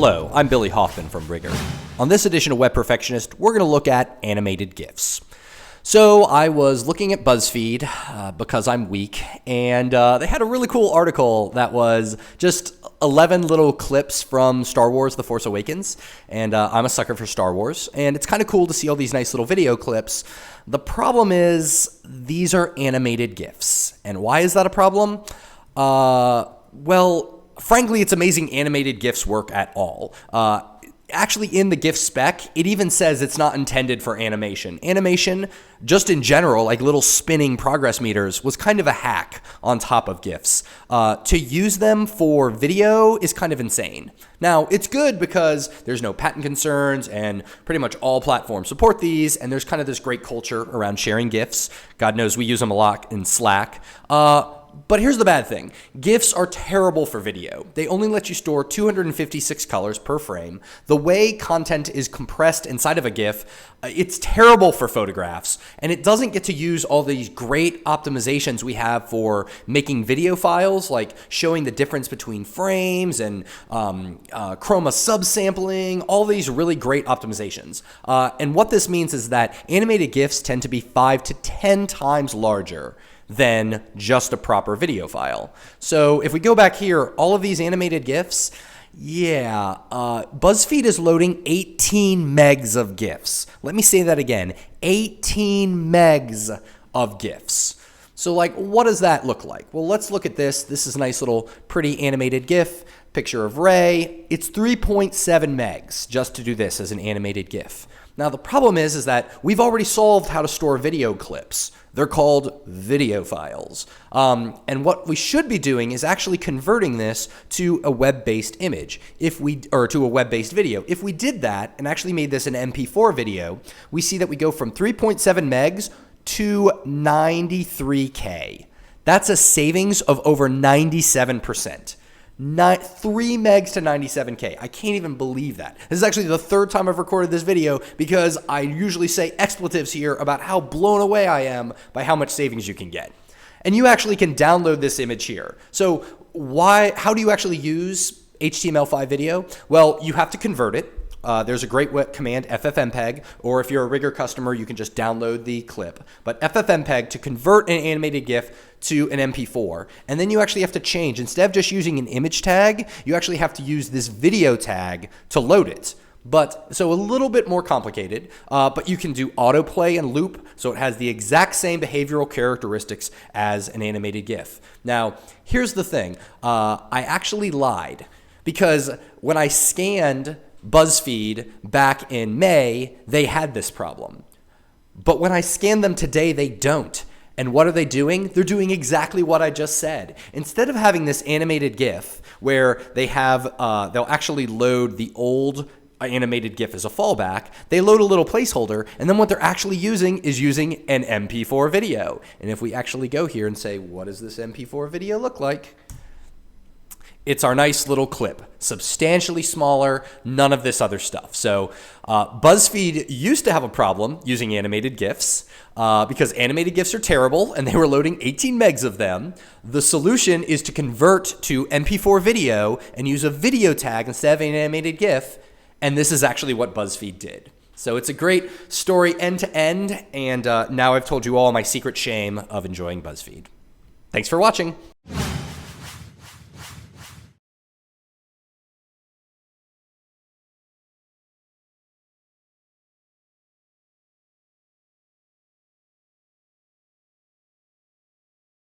Hello, I'm Billy Hoffman from Rigger. On this edition of Web Perfectionist, we're going to look at animated GIFs. So I was looking at BuzzFeed because I'm weak, and they had a really cool article that was just 11 little clips from Star Wars: The Force Awakens, and I'm a sucker for Star Wars, and it's kind of cool to see all these nice little video clips. The problem is these are animated GIFs, and why is that a problem? Well, frankly, it's amazing animated GIFs work at all. Actually, in the GIF spec, it even says it's not intended for animation. Animation, just in general, like little spinning progress meters, was kind of a hack on top of GIFs. To use them for video is kind of insane. Now, it's good because there's no patent concerns and pretty much all platforms support these, and there's kind of this great culture around sharing GIFs. God knows we use them a lot in Slack. But here's the bad thing. GIFs are terrible for video. They only let you store 256 colors per frame. The way content is compressed inside of a GIF, it's terrible for photographs, and it doesn't get to use all these great optimizations we have for making video files, like showing the difference between frames and chroma subsampling, all these really great optimizations. And what this means is that animated GIFs tend to be 5 to 10 times larger than just a proper video file. So if we go back here, all of these animated GIFs, BuzzFeed is loading 18 megs of GIFs. Let me say that again, 18 megs of GIFs. So like, what does that look like? Well, let's look at this. This is a nice little pretty animated GIF, picture of Rey. It's 3.7 megs just to do this as an animated GIF. Now, the problem is that we've already solved how to store video clips. They're called video files. And what we should be doing is actually converting this to a web-based image, or to a web-based video. If we did that and actually made this an MP4 video, we see that we go from 3.7 megs to 93K. That's a savings of over 97%. 3 megs to 97K. I can't even believe that. This is actually the third time I've recorded this video because I usually say expletives here about how blown away I am by how much savings you can get. And you actually can download this image here. So how do you actually use HTML5 video? Well, you have to convert it. There's a great command, ffmpeg, or if you're a Rigger customer, you can just download the clip. But ffmpeg to convert an animated GIF to an MP4. And then you actually have to change. Instead of just using an image tag, you actually have to use this video tag to load it. So a little bit more complicated, but you can do autoplay and loop, so it has the exact same behavioral characteristics as an animated GIF. Now, here's the thing. I actually lied because when I scanned BuzzFeed back in May, they had this problem. But when I scan them today, they don't. And what are they doing? They're doing exactly what I just said. Instead of having this animated GIF where they have, they'll actually load the old animated GIF as a fallback, they load a little placeholder, and then what they're actually using is using an MP4 video. And if we actually go here and say, what does this MP4 video look like? It's our nice little clip, substantially smaller, none of this other stuff. So BuzzFeed used to have a problem using animated GIFs because animated GIFs are terrible and they were loading 18 megs of them. The solution is to convert to MP4 video and use a video tag instead of an animated GIF, and this is actually what BuzzFeed did. So it's a great story end to end, and now I've told you all my secret shame of enjoying BuzzFeed. Thanks for watching.